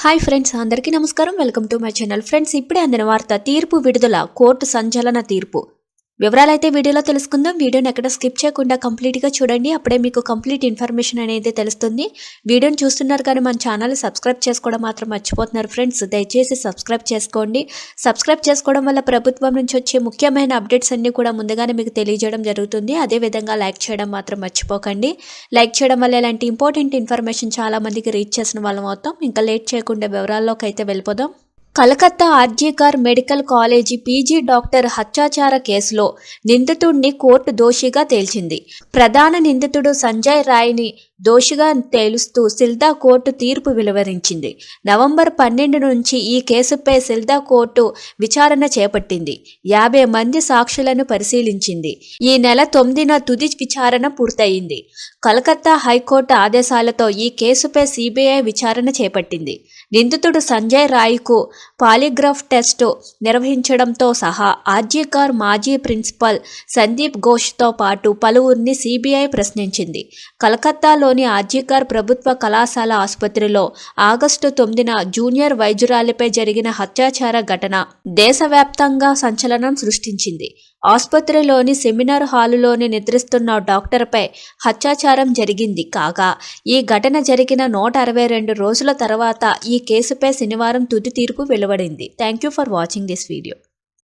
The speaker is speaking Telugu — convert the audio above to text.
హాయ్ ఫ్రెండ్స్, అందరికీ నమస్కారం. Welcome to my channel. Friends, ఇప్పుడే అందిన వార్త. తీర్పు విడుదల, కోర్టు సంచలన తీర్పు. వివరాలైతే వీడియోలో తెలుసుకుందాం. వీడియోని ఎక్కడ స్కిప్ చేయకుండా కంప్లీట్గా చూడండి. అప్పుడే మీకు కంప్లీట్ ఇన్ఫర్మేషన్ అనేది తెలుస్తుంది. వీడియోని చూస్తున్నారు కానీ మన ఛానల్ సబ్స్క్రైబ్ చేసుకోవడం మాత్రం మర్చిపోతున్నారు ఫ్రెండ్స్. దయచేసి సబ్స్క్రైబ్ చేసుకోండి. సబ్స్క్రైబ్ చేసుకోవడం వల్ల ప్రభుత్వం నుంచి వచ్చే ముఖ్యమైన అప్డేట్స్ అన్నీ కూడా ముందుగానే మీకు తెలియజేయడం జరుగుతుంది. అదేవిధంగా లైక్ చేయడం మాత్రం మర్చిపోకండి. లైక్ చేయడం వల్ల ఇలాంటి ఇంపార్టెంట్ ఇన్ఫర్మేషన్ చాలా మందికి రీచ్ చేసిన వాళ్ళం అవుతాం. ఇంకా లేట్ చేయకుండా వివరాల్లోకి అయితే వెళ్ళిపోదాం. Calcutta RG Kar medical college PG doctor హత్యాచార కేసులో నిందితుడిని కోర్టు దోషిగా తేల్చింది. ప్రధాన నిందితుడు సంజయ్ రాయ్ని దోషిగా తేలుస్తూ సిల్దా కోర్టు తీర్పు వెలువరించింది. నవంబర్ 12 నుంచి ఈ కేసుపై సిల్దా కోర్టు విచారణ చేపట్టింది. 50 మంది సాక్షులను పరిశీలించింది. ఈ నెల 9న తుది విచారణ పూర్తయింది. కలకత్తా హైకోర్టు ఆదేశాలతో ఈ కేసుపై సిబిఐ విచారణ చేపట్టింది. నిందితుడు సంజయ్ రాయ్కు పాలిగ్రాఫ్ టెస్టు నిర్వహించడంతో సహా ఆర్జీకర్ మాజీ ప్రిన్సిపల్ సందీప్ ఘోష్తో పాటు పలువురిని సిబిఐ ప్రశ్నించింది. కలకత్తాలోని ఆర్జీకర్ ప్రభుత్వ కళాశాల ఆసుపత్రిలో ఆగస్టు 9న జూనియర్ వైద్యురాలిపై జరిగిన హత్యాచార ఘటన దేశవ్యాప్తంగా సంచలనం సృష్టించింది. ఆసుపత్రిలోని సెమినార్ హాలులోని నిద్రిస్తున్న డాక్టర్పై హత్యాచారం జరిగింది కాగా, ఈ ఘటన జరిగిన 162 రోజుల తర్వాత ఈ కేసుపై శనివారం తుది తీర్పు వెలువడింది. Thank you for watching this video.